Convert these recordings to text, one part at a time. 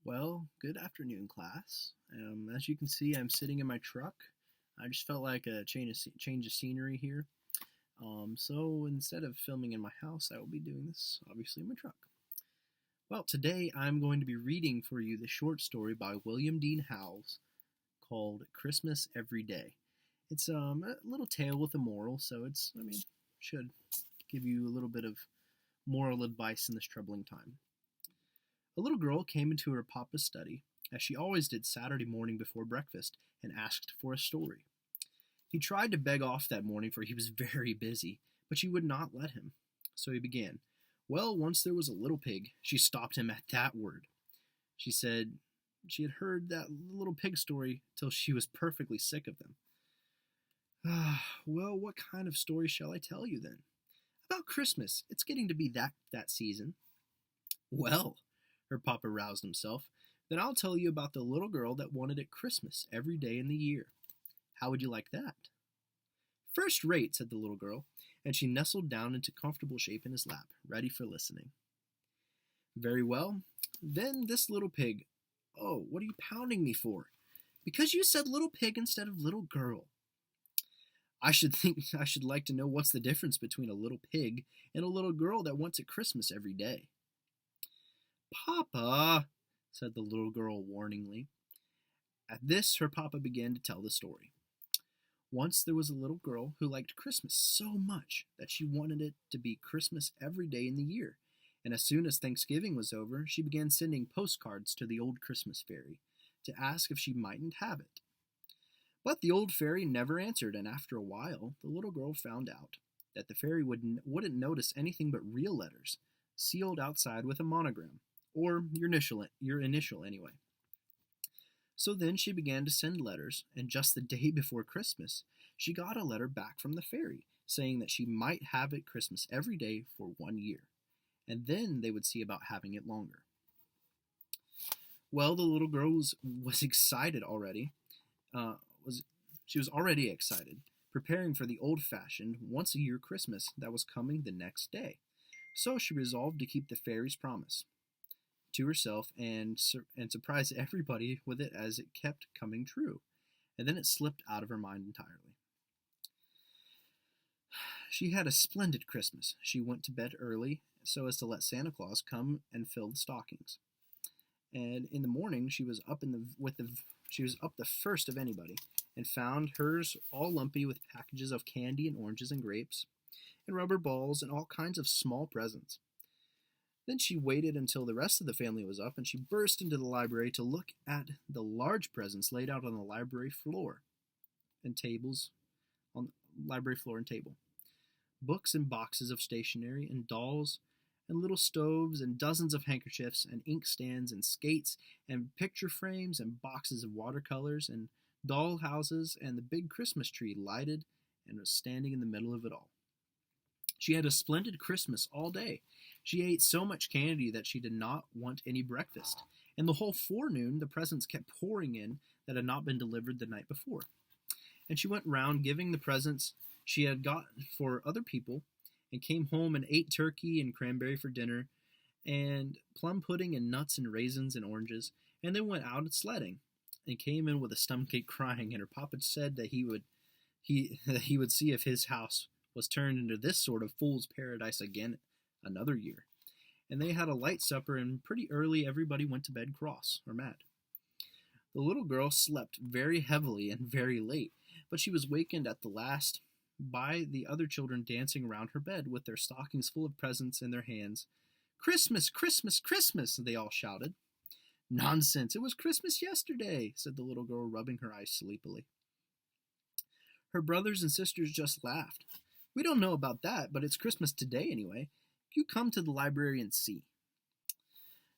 Well, good afternoon, class. As you can see, I'm sitting in my truck. I just felt like a change of scenery here. So instead of filming in my house, I will be doing this obviously in my truck. Well, today I'm going to be reading for you the short story by William Dean Howells called Christmas Every Day. It's a little tale with a moral, so should give you a little bit of moral advice in this troubling time. A little girl came into her papa's study, as she always did Saturday morning before breakfast, and asked for a story. He tried to beg off that morning, for he was very busy, but she would not let him. So he began. Well, once there was a little pig. She stopped him at that word. She said she had heard that little pig story till she was perfectly sick of them. Well, what kind of story shall I tell you then? About Christmas. It's getting to be that season. Well, her papa roused himself, then I'll tell you about the little girl that wanted it Christmas every day in the year. How would you like that? First rate, said the little girl, and she nestled down into comfortable shape in his lap, ready for listening. Very well. Then this little pig. Oh, what are you pounding me for? Because you said little pig instead of little girl. I should like to know what's the difference between a little pig and a little girl that wants it Christmas every day. Papa, said the little girl warningly. At this, her papa began to tell the story. Once there was a little girl who liked Christmas so much that she wanted it to be Christmas every day in the year, and as soon as Thanksgiving was over, she began sending postcards to the old Christmas fairy to ask if she mightn't have it. But the old fairy never answered, and after a while, the little girl found out that the fairy wouldn't notice anything but real letters, sealed outside with a monogram, or your initial anyway. So then she began to send letters, and just the day before Christmas, she got a letter back from the fairy, saying that she might have it Christmas every day for 1 year, and then they would see about having it longer. Well, the little girl was excited already. She was already excited, preparing for the old-fashioned, once-a-year Christmas that was coming the next day. So she resolved to keep the fairy's promise to herself and surprise everybody with it as it kept coming true. And then it slipped out of her mind entirely. She had a splendid Christmas. She went to bed early so as to let Santa Claus come and fill the stockings. And in the morning she was up the first of anybody and found hers all lumpy with packages of candy and oranges and grapes and rubber balls and all kinds of small presents. Then she waited until the rest of the family was up, and she burst into the library to look at the large presents laid out on the library floor and tables, on the library floor and table. Books and boxes of stationery and dolls and little stoves and dozens of handkerchiefs and inkstands and skates and picture frames and boxes of watercolors and doll houses and the big Christmas tree lighted and was standing in the middle of it all. She had a splendid Christmas all day. She ate so much candy that she did not want any breakfast, and the whole forenoon the presents kept pouring in that had not been delivered the night before. And she went round giving the presents she had got for other people, and came home and ate turkey and cranberry for dinner, and plum pudding and nuts and raisins and oranges, and then went out sledding, and came in with a stomachache crying, and her papa said that he would see if his house was turned into this sort of fool's paradise again another year. And they had a light supper, and pretty early everybody went to bed cross or mad. The little girl slept very heavily and very late, but she was wakened at the last by the other children dancing around her bed with their stockings full of presents in their hands. Christmas, Christmas, Christmas, they all shouted. Nonsense, it was Christmas yesterday, said the little girl, rubbing her eyes sleepily. Her brothers and sisters just laughed. We don't know about that, but it's Christmas today anyway. You come to the library and see.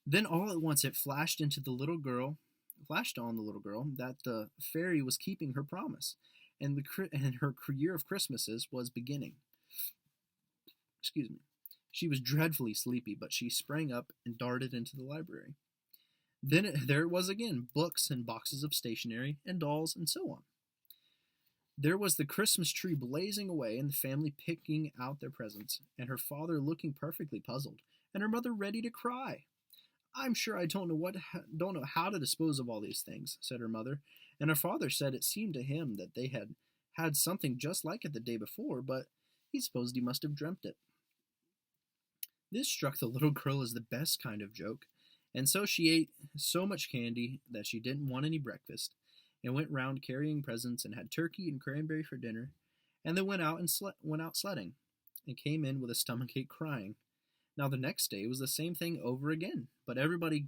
Then all at once it flashed on the little girl that the fairy was keeping her promise, and her year of Christmases was beginning. Excuse me. She was dreadfully sleepy, but she sprang up and darted into the library. Then there it was again, books and boxes of stationery and dolls and so on. There was the Christmas tree blazing away, and the family picking out their presents, and her father looking perfectly puzzled, and her mother ready to cry. I'm sure I don't know how to dispose of all these things," said her mother, and her father said it seemed to him that they had had something just like it the day before, but he supposed he must have dreamt it. This struck the little girl as the best kind of joke, and so she ate so much candy that she didn't want any breakfast, and went round carrying presents and had turkey and cranberry for dinner, and then went out sledding, and came in with a stomachache crying. Now the next day was the same thing over again, but everybody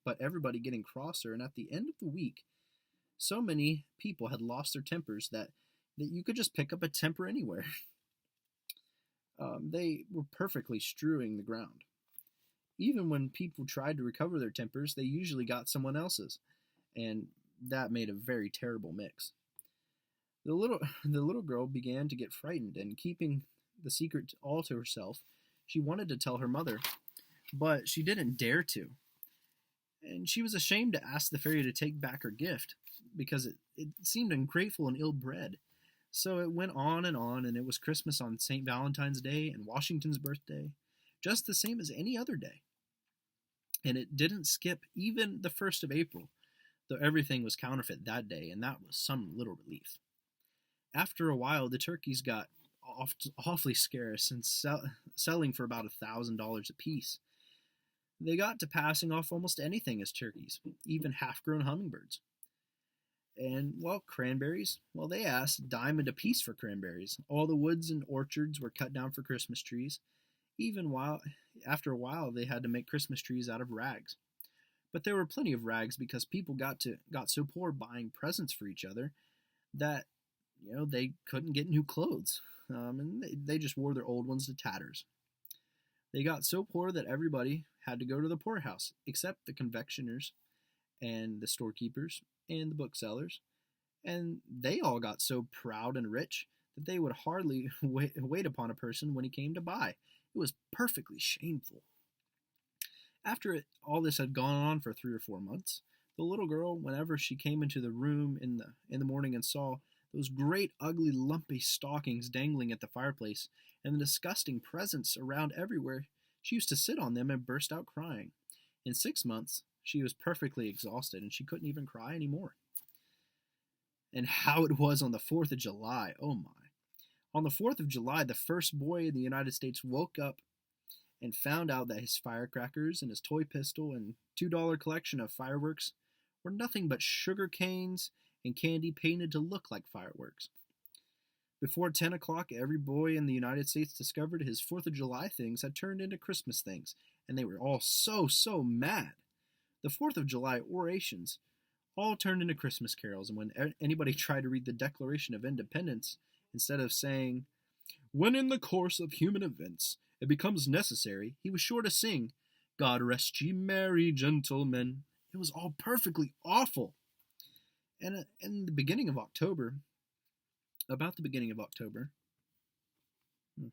getting crosser, and at the end of the week, so many people had lost their tempers that you could just pick up a temper anywhere. They were perfectly strewing the ground. Even when people tried to recover their tempers, they usually got someone else's, and that made a very terrible mix. The little girl began to get frightened, and keeping the secret all to herself, she wanted to tell her mother, but she didn't dare to. And she was ashamed to ask the fairy to take back her gift, because it seemed ungrateful and ill bred. So it went on, and it was Christmas on St. Valentine's Day and Washington's birthday, just the same as any other day. And it didn't skip even the 1st of April, though everything was counterfeit that day, and that was some little relief. After a while, the turkeys got awfully scarce and selling for about $1,000 apiece. They got to passing off almost anything as turkeys, even half-grown hummingbirds. And, well, cranberries, well, they asked a dime a piece for cranberries. All the woods and orchards were cut down for Christmas trees. After a while, they had to make Christmas trees out of rags. But there were plenty of rags because people got so poor buying presents for each other that, they couldn't get new clothes. And they just wore their old ones to tatters. They got so poor that everybody had to go to the poorhouse, except the confectioners and the storekeepers and the booksellers, and they all got so proud and rich that they would hardly wait upon a person when he came to buy. It was perfectly shameful. After all this had gone on for 3 or 4 months, the little girl, whenever she came into the room in the morning and saw those great ugly lumpy stockings dangling at the fireplace and the disgusting presents around everywhere, she used to sit on them and burst out crying. In 6 months, she was perfectly exhausted, and she couldn't even cry anymore. And how it was on the 4th of July, oh my. On the 4th of July, the first boy in the United States woke up and found out that his firecrackers and his toy pistol and $2 collection of fireworks were nothing but sugar canes and candy painted to look like fireworks. Before 10 o'clock, every boy in the United States discovered his 4th of July things had turned into Christmas things, and they were all so mad. The 4th of July orations all turned into Christmas carols, and when anybody tried to read the Declaration of Independence, instead of saying, "When in the course of human events it becomes necessary," he was sure to sing, "God rest ye merry gentlemen." It was all perfectly awful. And in the beginning of October, about the beginning of October, the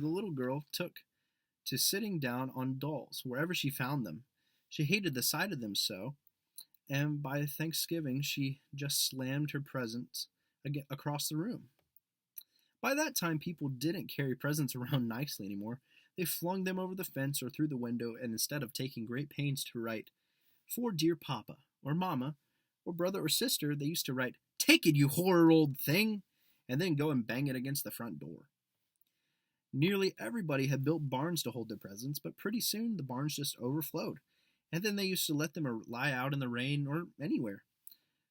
little girl took to sitting down on dolls wherever she found them. She hated the sight of them so, and by Thanksgiving she just slammed her presents across the room. By that time, people didn't carry presents around nicely anymore. They flung them over the fence or through the window, and instead of taking great pains to write, "For dear Papa," or Mama, or brother or sister, they used to write, "Take it, you horrid old thing," and then go and bang it against the front door. Nearly everybody had built barns to hold their presents, but pretty soon the barns just overflowed, and then they used to let them lie out in the rain or anywhere.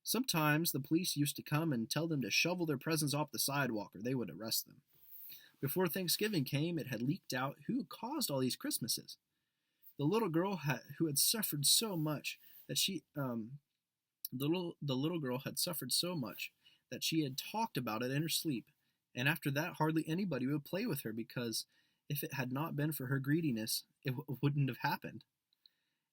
Sometimes the police used to come and tell them to shovel their presents off the sidewalk or they would arrest them. Before Thanksgiving came, it had leaked out who caused all these Christmases. The little girl who had suffered so much that the little girl had suffered so much that she had talked about it in her sleep, and after that hardly anybody would play with her because if it had not been for her greediness, it wouldn't have happened.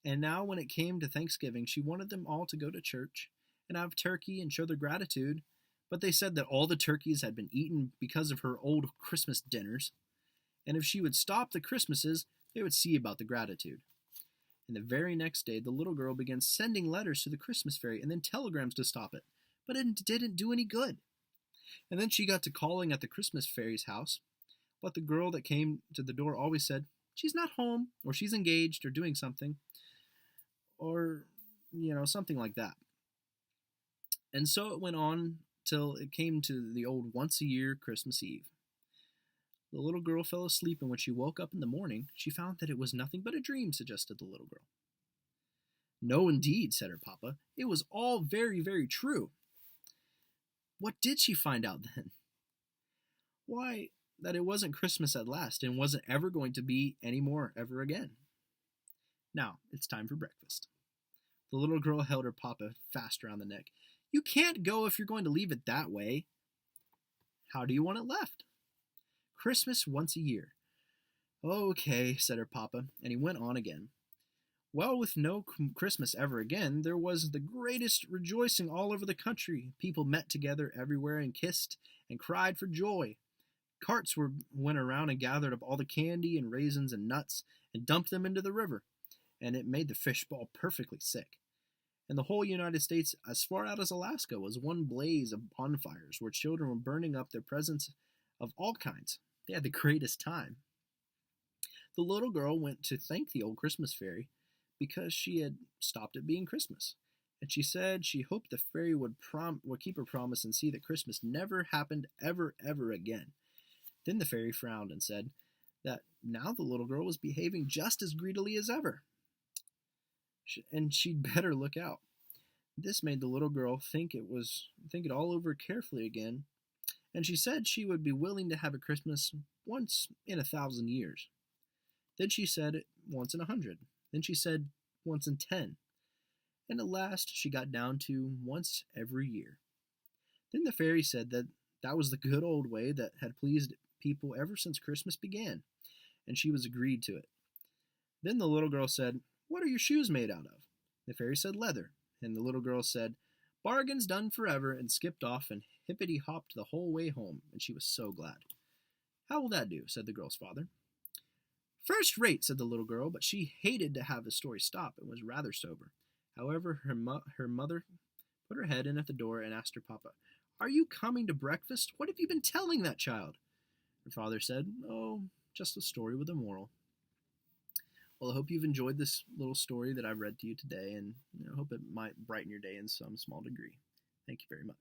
And now when it came to Thanksgiving, she wanted them all to go to church and have turkey and show their gratitude, but they said that all the turkeys had been eaten because of her old Christmas dinners, and if she would stop the Christmases, they would see about the gratitude. And the very next day, the little girl began sending letters to the Christmas fairy and then telegrams to stop it, but it didn't do any good. And then she got to calling at the Christmas fairy's house, but the girl that came to the door always said, she's not home, or she's engaged, or doing something, or, something like that. And so it went on till it came to the old once-a-year Christmas Eve. The little girl fell asleep, and when she woke up in the morning, she found that it was nothing but a dream, suggested the little girl. No, indeed, said her papa. It was all very, very true. What did she find out then? Why, that it wasn't Christmas at last, and wasn't ever going to be any more ever again. Now, it's time for breakfast. The little girl held her papa fast around the neck. You can't go if you're going to leave it that way. How do you want it left? Christmas once a year. Okay, said her papa, and he went on again. Well, with no Christmas ever again, there was the greatest rejoicing all over the country. People met together everywhere and kissed and cried for joy. Carts went around and gathered up all the candy and raisins and nuts and dumped them into the river, and it made the fish ball perfectly sick. And the whole United States, as far out as Alaska, was one blaze of bonfires where children were burning up their presents of all kinds. They had the greatest time. The little girl went to thank the old Christmas fairy because she had stopped it being Christmas. And she said she hoped the fairy would keep her promise and see that Christmas never happened ever again. Then the fairy frowned and said that now the little girl was behaving just as greedily as ever, and she'd better look out. This made the little girl think it all over carefully again, and she said she would be willing to have a Christmas once in 1,000 years. Then she said once in 100. Then she said once in 10. And at last she got down to once every year. Then the fairy said that was the good old way that had pleased people ever since Christmas began, and she was agreed to it. Then the little girl said, What are your shoes made out of? The fairy said, Leather. And the little girl said, Bargain's done forever, and skipped off and hippity-hopped the whole way home, and she was so glad. How will that do? Said the girl's father. First rate, said the little girl, but she hated to have the story stop and was rather sober. However, her mother put her head in at the door and asked her papa, Are you coming to breakfast? What have you been telling that child? Her father said, Oh, just a story with a moral. Well, I hope you've enjoyed this little story that I've read to you today, and I hope it might brighten your day in some small degree. Thank you very much.